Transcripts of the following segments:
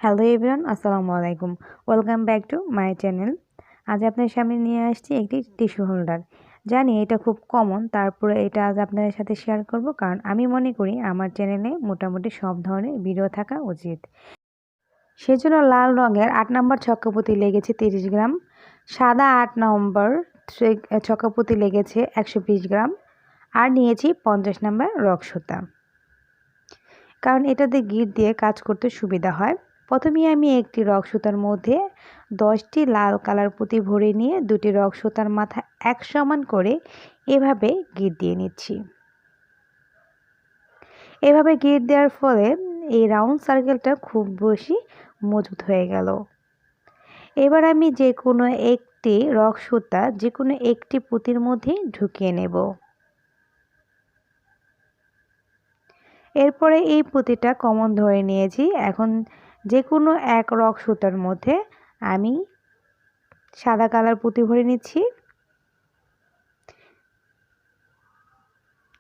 Hello everyone, আসসালামু আলাইকুম। Welcome back to my channel. আজ আপনার সামনে নিয়ে আসছি একটি টিস্যু হোল্ডার। জানি এটা খুব কমন, তারপরে এটা আজ আপনাদের সাথে শেয়ার করব, কারণ আমি মনে করি আমার চ্যানেলে মোটামুটি সব ধরনের ভিডিও থাকা উচিত। সেজন্য লাল রঙের 8 নম্বর ছক্কাপতি লেগেছে 30 গ্রাম, সাদা 8 নম্বর ছক্কাপতি লেগেছে 120 গ্রাম, আর নিয়েছি 50 নম্বর রক সুতা, কারণ এটাতে গিট দিয়ে কাজ করতে সুবিধা হয়। প্রথমেই আমি একটি রক সুতার মধ্যে 10টি লাল কালার পুঁতি ভরে নিয়ে দুটি রক সুতার মাথা এক সমান করে এভাবে গিট দিয়ে নিচ্ছি। এভাবে গিট দেওয়ার ফলে এই রাউন্ড সার্কেলটা খুব বেশি মজবুত হয়ে গেল। এবার আমি যে কোনো একটি রক সুতা যে কোনো একটি পুঁতির মধ্যে ঢুকিয়ে নেব। এরপরে এই পুঁতিটা কমন ধরে নিয়েছি। এখন যে কোনো এক রক সুতার মধ্যে আমি সাদা কালার পুঁতি ভরে নিচ্ছি।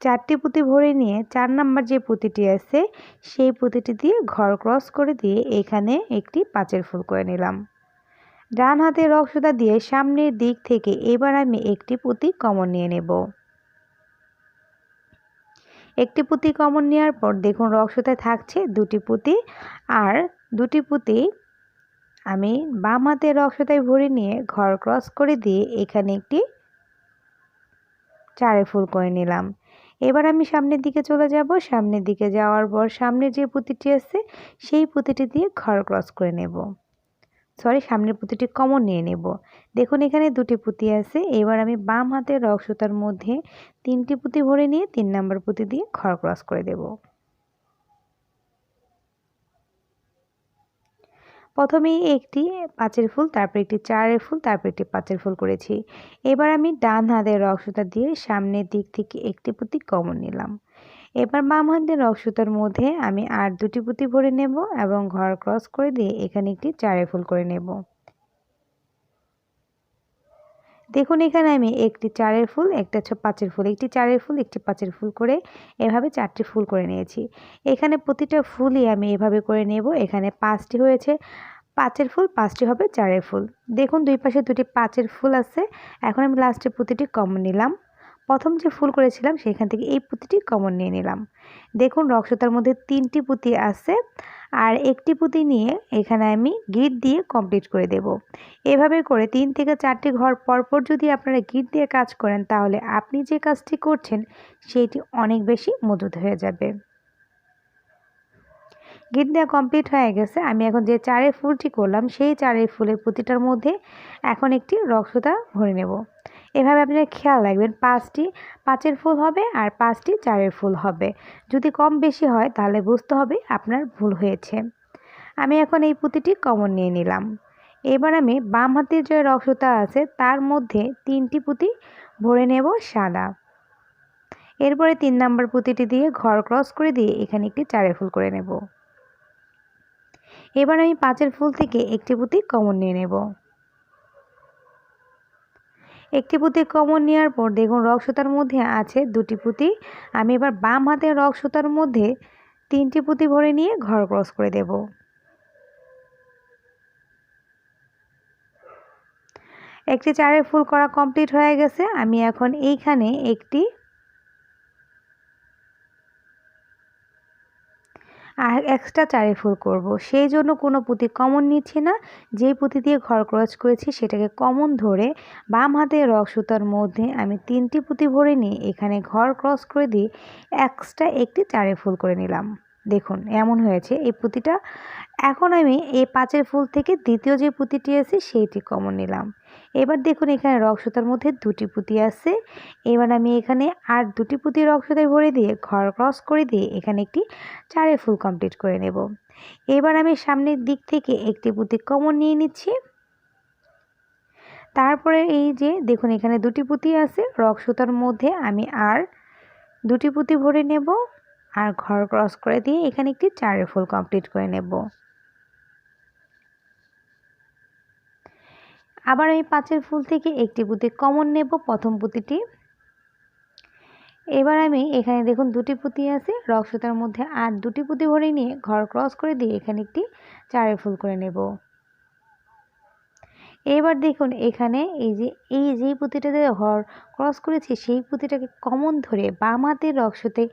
4টি পুঁতি ভরে নিয়ে 4 নাম্বার যে পুঁতিটি আছে সেই পুঁতিটি দিয়ে ঘর ক্রস করে দিয়ে এখানে একটি পাঁচের ফুল করে নিলাম। ডান হাতে রক সুতা দিয়ে সামনের দিক থেকে এবার আমি একটি পুঁতি কমন নিয়ে নেব। একটি পুঁতি কমন নেওয়ার পর দেখুন রক সুতায় থাকছে দুটি পুঁতি, আর দুটি পুঁতি আমি বাম হাতে রক সুতায় ভরে নিয়ে ঘর ক্রস করে দিয়ে এখানে একটি চারে ফুল করে নিলাম। এবার আমি সামনের দিকে চলে যাব। সামনের দিকে যাওয়ার পর সামনের যে পুঁতিটি আছে সেই পুঁতিটি দিয়ে ঘর ক্রস করে নেব। সামনের পুঁতিটি কমন নিয়ে নেব। দেখুন এখানে দুটি পুঁতি আছে। এবার আমি বাম হাতের রক সুতার মধ্যে 3টি পুঁতি ভরে নিয়ে 3 নাম্বার পুঁতি দিয়ে ঘর ক্রস করে দেব। প্রথমেই একটি পাঁচের ফুল, তারপর একটি চারের ফুল, তারপর একটি পাঁচের ফুল করেছি। এবার আমি ডান হাতের রক সুতা দিয়ে সামনের দিক থেকে একটি পুঁতি কমন নিলাম। এবার বাম হাতের রক সুতার মধ্যে আমি আর দুটি পুঁতি ভরে নেব এবং ঘর ক্রস করে দিয়ে এখানে একটি চারের ফুল করে নেব। দেখুন এখানে আমি একটি চারের ফুল, একটা পাঁচের ফুল, একটি চারের ফুল, একটি পাঁচের ফুল করে এভাবে 4টি ফুল করে নিয়েছি। এখানে প্রতিটা ফুলই আমি এভাবে করে নেব। এখানে 5টি হয়েছে পাঁচের ফুল, 5টি হবে চারের ফুল। দেখুন দুই পাশে দুটি পাঁচের ফুল আছে। এখন আমি লাস্টের পুঁতিটি কমন নিলাম। প্রথম যে ফুল করেছিলাম সেখান থেকে এই পুঁতিটি কমন নিয়ে নিলাম। দেখুন রক সুতার মধ্যে 3টি পুঁতি আছে, আর একটি পুঁতি নিয়ে এখানে আমি গিট দিয়ে কমপ্লিট করে দেব। এভাবে করে 3 থেকে 4টি ঘর পরপর যদি আপনারা গিট দিয়ে কাজ করেন তাহলে আপনি যে কাজটি করছেন সেইটি অনেক বেশি মজবুত হয়ে যাবে। গিট দেওয়া কমপ্লিট হয়ে গেছে। আমি এখন যে চারের ফুলটি করলাম সেই চারের ফুলের প্রতিটার মধ্যে এখন একটি রক সুতা ভরে নেব। এভাবে আপনারা খেয়াল রাখবেন 5টি পাঁচের ফুল হবে আর 5টি চারের ফুল হবে। যদি কম বেশি হয় তাহলে বুঝতে হবে আপনার ভুল হয়েছে। আমি এখন এই পুঁতিটি কমন নিয়ে নিলাম। এবার আমি বাম হাতের যে রক সুতা আছে তার মধ্যে 3টি পুঁতি ভরে নেব সাদা। এরপরে 3 নাম্বার পুঁতিটি দিয়ে ঘর ক্রস করে দিয়ে এখানে একটি চারের ফুল করে নেব। এবার আমি পাঁচের ফুল থেকে একটি পুঁতি কমন নিয়ে নেব। একটি পুঁতি কমন নেওয়ার পর দেখুন রক সুতার মধ্যে আছে দুটি পুঁতি। আমি এবার বাম হাতের রক সুতার মধ্যে 3টি পুঁতি ভরে নিয়ে ঘর ক্রস করে দেব। একটি চারের ফুল করা কমপ্লিট হয়ে গেছে। আমি এখন এইখানে একটি আর এক্সট্রা চারের ফুল করব। সেই জন্য কোনো পুঁতি কমন নিচ্ছি না। যেই পুঁতি দিয়ে ঘর ক্রস করেছি সেটাকে কমন ধরে বাম হাতের রক সুতার মধ্যে আমি 3টি পুঁতি ভরে নিয়ে এখানে ঘর ক্রস করে দিয়ে এক্সট্রা একটি চারের ফুল করে নিলাম। দেখুন এমন হয়েছে এই পুঁতিটা। এখন আমি এই পাঁচের ফুল থেকে দ্বিতীয় যে পুঁতিটি আছে সেইটি কমন নিলাম। এবার দেখুন এখানে রক সুতার মধ্যে দুটি পুঁতি আছে। এবার আমি এখানে আর দুটি পুঁতি রক সুতায় ভরে দিয়ে ঘর ক্রস করে দিয়ে এখানে একটি চারের ফুল কমপ্লিট করে নেব। এবার আমি সামনের দিক থেকে একটি পুঁতি কমন নিয়ে নিচ্ছি। তারপরে এই যে দেখুন এখানে দুটি পুঁতি আছে, রক সুতার মধ্যে আমি আর দুটি পুঁতি ভরে নেব আর ঘর ক্রস করে দিয়ে এখানে একটি চারের ফুল কমপ্লিট করে নেব। আবার আমি পাঁচের ফুল থেকে একটি পুঁতি কমন নেব, প্রথম পুঁতিটি। এবার আমি এখানে দেখুন দুটি পুঁতি আছে, রক সুতার মধ্যে আর দুটি পুঁতি ভরে নিয়ে ঘর ক্রস করে দিয়ে এখানে একটি চারের ফুল করে নেব। এবার দেখুন এখানে এই যে পুঁতিটাতে ঘর ক্রস করেছি সেই পুঁতিটাকে কমন ধরে বাম হাতের রক সুতে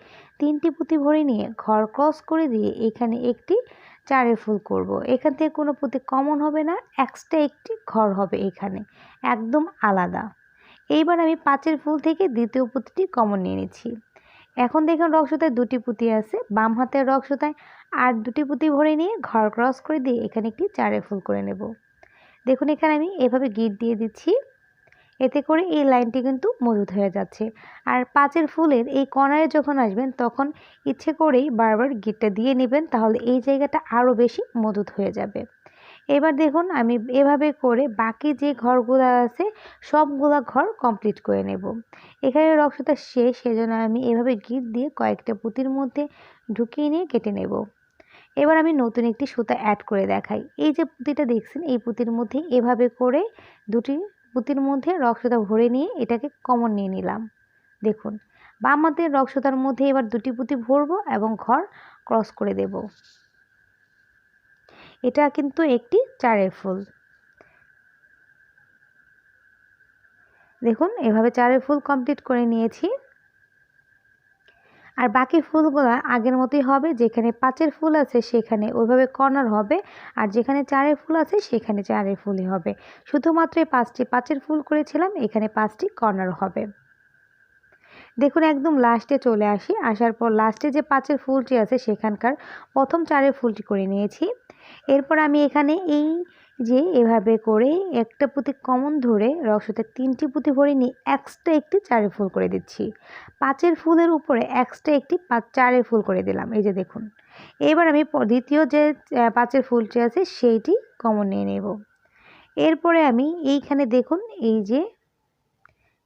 3টি পুঁতি ভরে নিয়ে ঘর ক্রস করে দিয়ে এখানে একটি চারের ফুল করব। এখান থেকে কোনো পুঁতি কমন হবে না, এক্সট্রা একটি ঘর হবে এখানে একদম আলাদা। এইবার আমি 5এর ফুল থেকে দ্বিতীয় পুঁতিটি কমন নিয়ে নিচ্ছি। এখন দেখুন রক সুতায় দুটি পুঁতি আছে, বাম হাতের রক সুতায় আর দুটি পুঁতি ভরে নিয়ে ঘর ক্রস করে দিয়ে এখানে একটি চারের ফুল করে নেব। দেখুন এখানে আমি এভাবে গিট দিয়ে দিচ্ছি, এতে করে এই লাইনটি কিন্তু মজুত হয়ে যাচ্ছে। আর 5এর ফুলের এই কর্নারে যখন আসবেন তখন ইচ্ছে করেই বারবার গিটটা দিয়ে নেবেন, তাহলে এই জায়গাটা আরও বেশি মজুত হয়ে যাবে। এবার দেখুন আমি এভাবে করে বাকি যে ঘরগুলো আছে সবগুলা ঘর কমপ্লিট করে নেব। এখানে রক সুতা শেষ, সেজন্য আমি এভাবে গিট দিয়ে কয়েকটা পুঁতির মধ্যে ঢুকিয়ে নিয়ে কেটে নেব। এবার আমি নতুন একটি সুতা অ্যাড করে দেখাই। এই যে পুঁতিটা দেখছেন এই পুঁতির মধ্যে এভাবে করে দুটি পুঁতির মধ্যে রক সুতা ভরে নিয়ে এটাকে কমন নিয়ে নিলাম। দেখুন বাম হাতের রক সুতার মধ্যে এবার দুটি পুঁতি ভরবো এবং ঘর ক্রস করে দেব। এটা কিন্তু একটি চারের ফুল। দেখুন এভাবে চারের ফুল কমপ্লিট করে নিয়েছি। আর বাকি ফুলগুলো আগের মতোই হবে, যেখানে 5এর ফুল আছে সেখানে ওইভাবে কর্নার হবে, আর যেখানে 4এর ফুল আছে সেখানে 4এর ফুলই হবে। শুধুমাত্র এই 5'এর ফুল করেছিলাম, এখানে 5টি কর্নার হবে। দেখুন একদম লাস্টে চলে আসি, আসার পর লাস্টে যে 5'এর ফুলটি আছে সেখানকার প্রথম 4'এর ফুলটি করে নিয়েছি। এরপর আমি এখানে এই যে এভাবে করে একটা পুঁতি কমন ধরে রক সুতায় 3টি পুঁতি ভরে নিয়ে এক্সট্রা একটি 4'এর ফুল করে দিচ্ছি। 5'এর ফুলের উপরে এক্সট্রা একটি 4'এর ফুল করে দিলাম, এই যে দেখুন। এবার আমি দ্বিতীয় যে 5'এর ফুলটি আছে সেইটি কমন নিয়ে নেব। এরপরে আমি এইখানে দেখুন এই যে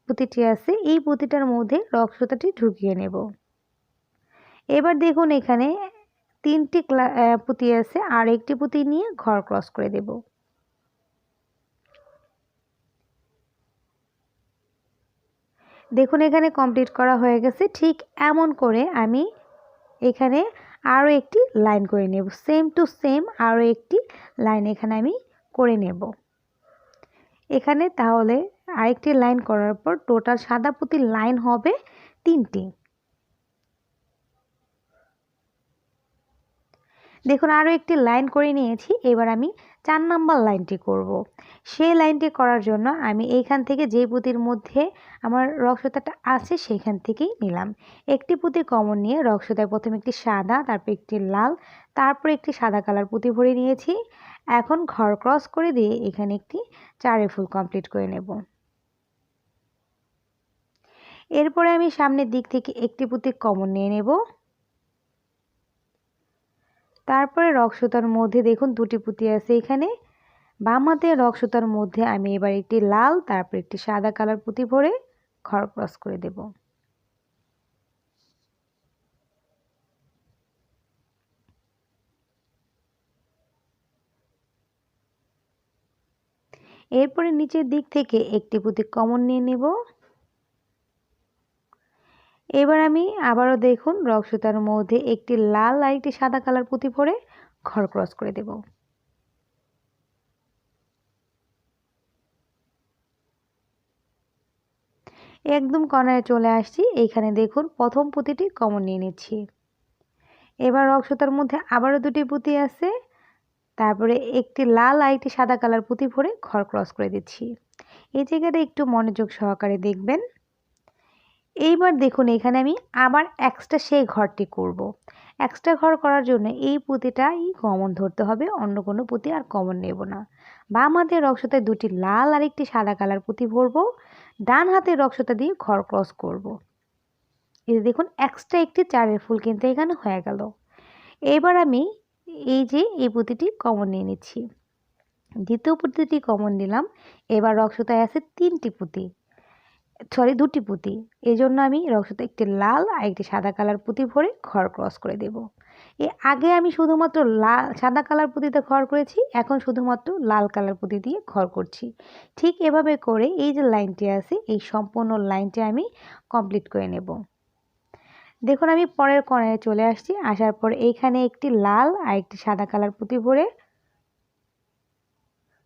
পুঁতিটি আছে এই পুঁতিটার মধ্যে রক সুতাটি ঢুকিয়ে নেব। এবার দেখুন এখানে 3টি পুঁতি আছে, আর একটি পুঁতি নিয়ে ঘর ক্রস করে দেব। দেখুন এখানে কমপ্লিট করা হয়ে গেছে। ঠিক এমন করে আমি এখানে আরও একটি লাইন করে নেব, সেম টু সেম আরও একটি লাইন এখানে আমি করে নেব। এখানে তাহলে আরেকটি লাইন করার পর টোটাল সাদা পুঁতির লাইন হবে 3টি। দেখুন আরও একটি লাইন করে নিয়েছি। এবার আমি 4 নাম্বার লাইনটি করব। সেই লাইনটি করার জন্য আমি এইখান থেকে যে পুঁতির মধ্যে আমার রক সুতাটা আছে সেইখান থেকেই নিলাম। একটি পুঁতি কমন নিয়ে রক সুতায় প্রথমে একটি সাদা, তারপর একটি লাল, তারপর একটি সাদা কালার পুঁতি ভরে নিয়েছি। এখন ঘর ক্রস করে দিয়ে এখানে একটি 4'এর ফুল কমপ্লিট করে নেব। এরপরে আমি সামনের দিক থেকে একটি পুঁতি কমন নিয়ে নেব। তারপরে রক সুতার মধ্যে দেখুন দুটি পুঁতি আছে এখানে। বাম হাতের রক সুতার মধ্যে আমি এবার একটি লাল, তারপর একটি সাদা কালার পুঁতি ভরে ঘর ক্রস করে দেব। এরপরে নিচের দিক থেকে একটি পুঁতি কমন নিয়ে নেব। এবার আমি আবারও দেখুন রক সুতার মধ্যে একটি লাল আর একটি সাদা কালার পুঁতি ভরে ঘর ক্রস করে দেব। একদম কর্নারে চলে আসছি। এইখানে দেখুন প্রথম পুঁতিটি কমন নিয়ে নিচ্ছি। এবার রক সুতার মধ্যে আবারও দুটি পুঁতি আছে, তারপরে একটি লাল আর একটি সাদা কালার পুঁতি ভরে ঘর ক্রস করে দিচ্ছি। এই জায়গাটা একটু মনোযোগ সহকারে দেখবেন। এইবার দেখুন এখানে আমি আবার এক্সট্রা সেই ঘরটি করব। এক্সট্রা ঘর করার জন্য এই পুঁতিটাই কমন ধরতে হবে, অন্য কোনো পুঁতি আর কমন নেব না। বাম হাতের রক সুতায় দুটি লাল আর একটি সাদা কালার পুঁতি ভরবো, ডান হাতের রক সুতা দিয়ে ঘর ক্রস করব। এই যে দেখুন এক্সট্রা একটি 4'এর ফুল কিন্তু এখানে হয়ে গেল। এবার আমি এই যে এই পুঁতিটি কমন নিয়ে নিচ্ছি। দ্বিতীয় পুঁতিটি কমন নিলাম। এবার রক সুতায় আছে 3টি পুঁতি, দুটি পুঁতি। এই জন্য আমি রক সুতায় একটি লাল আর একটি সাদা কালার পুঁতি ভরে ঘর ক্রস করে দেব। আগে আমি শুধুমাত্র সাদা কালার পুঁতিতে ঘর করেছি, এখন শুধুমাত্র লাল কালার পুঁতি দিয়ে ঘর করছি। ঠিক এভাবে করে এই যে লাইনটি আছে এই সম্পূর্ণ লাইনটি আমি কমপ্লিট করে নেব। দেখুন আমি পরের কর্নারে চলে আসছি, আসার পর এইখানে একটি লাল আর একটি সাদা কালার পুঁতি ভরে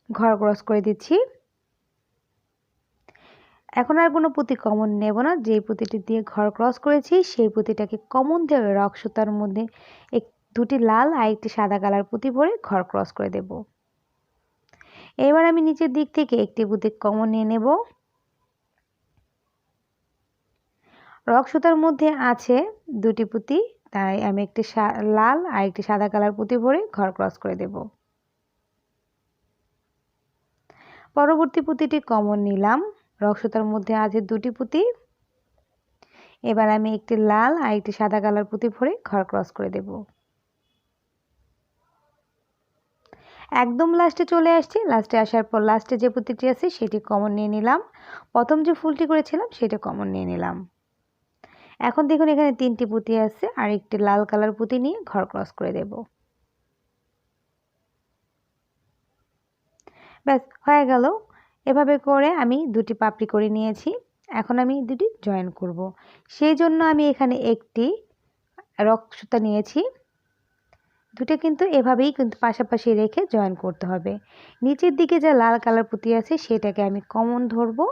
ঘর ক্রস করে দিচ্ছি। এখন আর কোনো পুঁতি কমন নেব না, যেই পুঁতিটি দিয়ে ঘর ক্রস করেছি সেই পুঁতিটাকে কমন ধরে রক সুতার মধ্যে দুটি লাল আর একটি সাদা কালার পুঁতি ভরে ঘর ক্রস করে দেব। এবার আমি নিচের দিক থেকে একটি পুঁতি কমন নিয়ে নেব। রক সুতার মধ্যে আছে দুটি পুঁতি, তাই আমি একটি লাল আর একটি সাদা কালার পুঁতি ভরে ঘর ক্রস করে দেব। পরবর্তী পুঁতিটি কমন নিলাম, রক সুতার মধ্যে আছে দুটি পুঁতি। এবার আমি একটি লাল আর একটি সাদা কালার পুঁতি ভরে ঘর ক্রস করে দেব। একদম লাস্টে চলে আসছি, লাস্টে আসার পর লাস্টে যে পুঁতিটি আছে সেটি কমন নিয়ে নিলাম। প্রথম যে ফুলটি করেছিলাম সেটা কমন নিয়ে নিলাম। এখন দেখুন এখানে তিনটি পুঁতি আছে, আর একটি লাল কালার পুঁতি নিয়ে ঘর ক্রস করে দেব। ব্যাস হয়ে গেল। এভাবে করে আমি দুটি পাপড়ি করে নিয়েছি। এখন আমি দুটি জয়েন করব, সেই জন্য আমি এখানে একটি রক সুতা নিয়েছি। দুটো কিন্তু এভাবেই কিন্তু পাশাপাশি রেখে জয়েন করতে হবে। নিচের দিকে যে লাল কালার পুঁতি আছে সেটাকে আমি কমন ধরবো,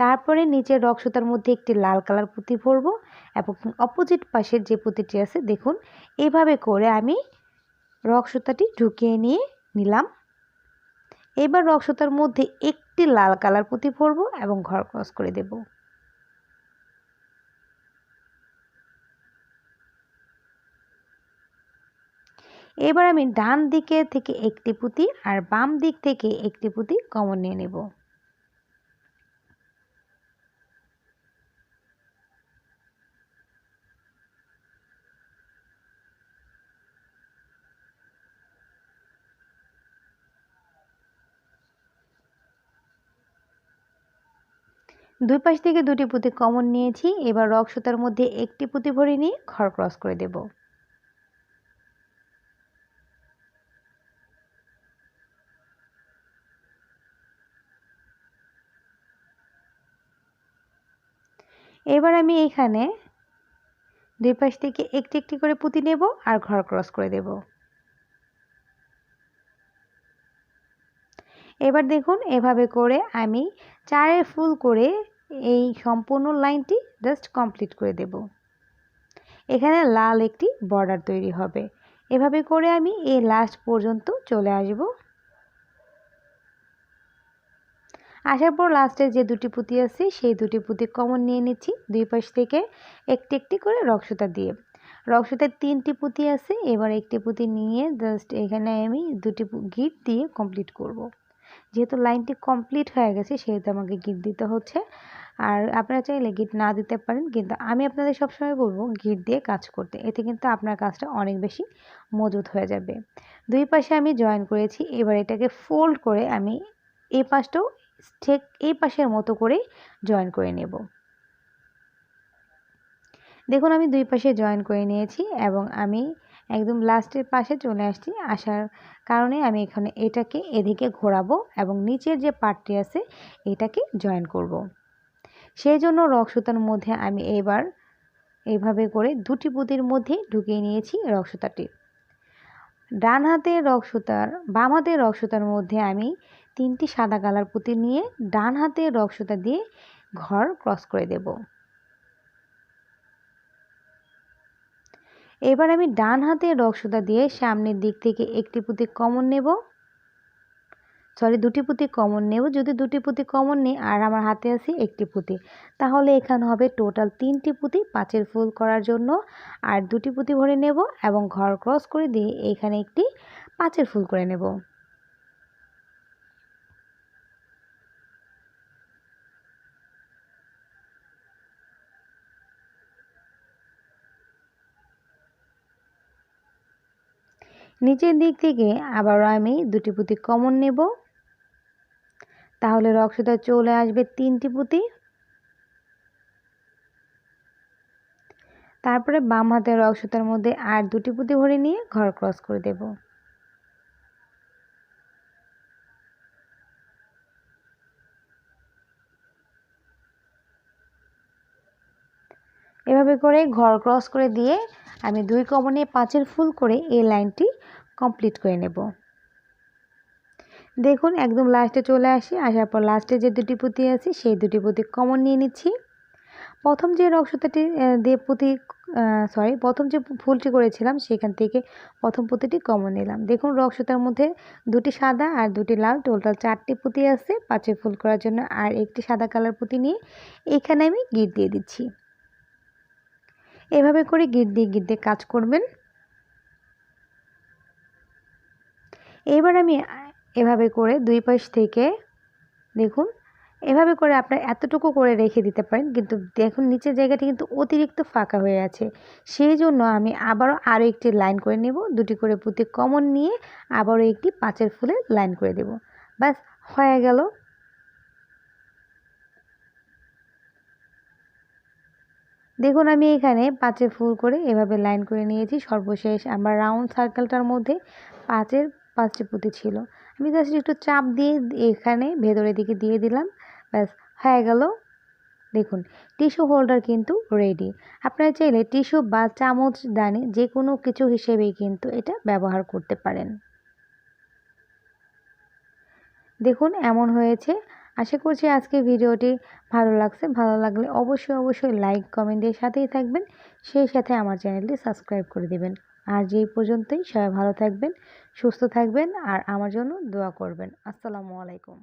তারপরে নিচের রক সুতার মধ্যে একটি লাল কালার পুঁতি ভরবো এবং অপোজিট পাশের যে পুঁতিটি আছে দেখুন এভাবে করে আমি রক সুতাটি ঢুকিয়ে নিয়ে নিলাম। এবার রক সুতার মধ্যে একটি লাল কালার পুঁতি ভরবো এবং ঘর ক্রস করে দেব। এবার আমি ডান দিকে থেকে একটি পুঁতি আর বাম দিক থেকে একটি পুঁতি কমন নিয়ে নেব। দুই পাশ থেকে দুটি পুঁতি কমন নিয়েছি, এবার রক সুতার মধ্যে একটি পুঁতি ভরে নিয়ে ঘর ক্রস করে দেব। এবার আমি এখানে দুই পাশ থেকে একটি একটি করে পুঁতি নেব আর ঘর ক্রস করে দেব। এবার দেখুন এভাবে করে আমি চারের ফুল করে এই সম্পূর্ণ লাইনটি জাস্ট কমপ্লিট করে দেব। এখানে লাল একটি বর্ডার তৈরি হবে। এভাবে করে আমি এই লাস্ট পর্যন্ত চলে আসব। আসার পর লাস্টে যে দুটি পুঁতি আছে সেই দুটি পুঁতি কমন নিয়ে নিচ্ছি, দুই পাশ থেকে একটি একটি করে রক সুতা দিয়ে। রক সুতার তিনটি পুঁতি আছে, এবার একটি পুঁতি নিয়ে জাস্ট এখানে আমি দুটি গিট দিয়ে কমপ্লিট করব। যেহেতু লাইনটি কমপ্লিট হয়ে গেছে সেহেতু আমাকে গিট দিতে হচ্ছে। আর আপনারা চাইলে গিট না দিতে পারেন, কিন্তু আমি আপনাদের সবসময় বলবো গিট দিয়ে কাজ করতে, এতে কিন্তু আপনার কাজটা অনেক বেশি মজবুত হয়ে যাবে। দুই পাশে আমি জয়েন করেছি, এবার এটাকে ফোল্ড করে আমি এই পাশটাও ঠিক এই পাশের মতো করে জয়েন করে নেব। দেখুন আমি দুই পাশে জয়েন করে নিয়েছি এবং আমি একদম লাস্টের পাশে চলে আসছি। আসার কারণে আমি এখানে এটাকে এদিকে ঘোরাবো এবং নিচের যে পার্টটি আছে এটাকে জয়েন করব। সেই জন্য রক সুতার মধ্যে আমি এবার এইভাবে করে দুটি পুঁতির মধ্যে ঢুকিয়ে নিয়েছি রক সুতাটি। ডান হাতের রক সুতার বাম হাতের রক সুতার মধ্যে আমি তিনটি সাদা কালার পুঁতি নিয়ে ডান হাতের রক সুতা দিয়ে ঘর ক্রস করে দেব। এবার আমি ডান হাতের রক সুতা দিয়ে সামনের দিক থেকে একটি পুঁতি কমন নেব, দুটি পুঁতি কমন নেব। যদি দুটি পুঁতি কমন নিই আর আমার হাতে আছে একটি পুঁতি, তাহলে এখানে হবে টোটাল তিনটি পুঁতি পাঁচের ফুল করার জন্য। আর দুটি পুঁতি ভরে নেব এবং ঘর ক্রস করে দিয়ে এখানে একটি পাঁচের ফুল করে নেব। নিচের দিক থেকে আবারও আমি দুটি পুঁতি কমন নেব, তাহলে রক সুতা চলে আসবে তিনটি পুঁতি। তারপরে বাম হাতের রক সুতার মধ্যে আর দুটি পুঁতি ভরে নিয়ে ঘর ক্রস করে দেব। এভাবে করে ঘর ক্রস করে দিয়ে আমি 2 কমনে 5-এর ফুল করে এই লাইনটি কমপ্লিট করে নেব। দেখুন একদম লাস্টে চলে আসি, আসার পর লাস্টে যে 2টি পুঁতি আছে সেই 2টি পুঁতি কমন নিয়ে নিচ্ছি। প্রথম যে রক্সতাটি দিয়ে পুঁতি প্রথম যে ফুলটি করেছিলাম সেখান থেকে প্রথম পুঁতিটি কমন নিলাম। দেখুন রক্সতার মধ্যে 2টি সাদা আর 2টি লাল, টোটাল 4টি পুঁতি আছে 5 ফুল করার জন্য। আর একটি সাদা কালার পুঁতি নিয়ে এখানে আমি গিট দিয়ে দিচ্ছি। এভাবে করে গিট দিয়ে কাজ করবেন। এবার আমি এভাবে করে 2 পাশ থেকে দেখুন এভাবে করে আপনার এতটুকু করে রেখে দিতে পারেন, কিন্তু দেখুন নিচের জায়গাটি কিন্তু অতিরিক্ত ফাঁকা হয়ে আছে, সেই জন্য আমি আরও একটি লাইন করে নেব। 2টি করে পুঁতি কমন নিয়ে আবারও একটি 5-এর ফুলের লাইন করে দেব। ব্যাস হয়ে গেল। দেখুন আমি এখানে 5-এর ফুল করে এভাবে লাইন করে নিয়েছি। সর্বশেষ আমার রাউন্ড সার্কেলটার মধ্যে 5টি পুঁতি ছিল, আমি জাস্ট একটু চাপ দিয়ে এখানে ভেতরের দিকে দিয়ে দিলাম। ব্যাস হয়ে গেল। দেখুন টিস্যু হোল্ডার কিন্তু রেডি। আপনারা চাইলে টিস্যু বা চামচ দানি যে কোনো কিছু হিসেবেই কিন্তু এটা ব্যবহার করতে পারেন। দেখুন এমন হয়েছে। আশা করছি আজকে ভিডিওটি ভালো লাগছে। ভালো লাগলে অবশ্যই লাইক কমেন্টের সাথেই থাকবেন, সেই সাথে আমার চ্যানেলটি সাবস্ক্রাইব করে দেবেন। আর যেই পর্যন্তই, সবাই ভালো থাকবেন, সুস্থ থাকবেন আর আমার জন্য দোয়া করবেন। আসসালামু আলাইকুম।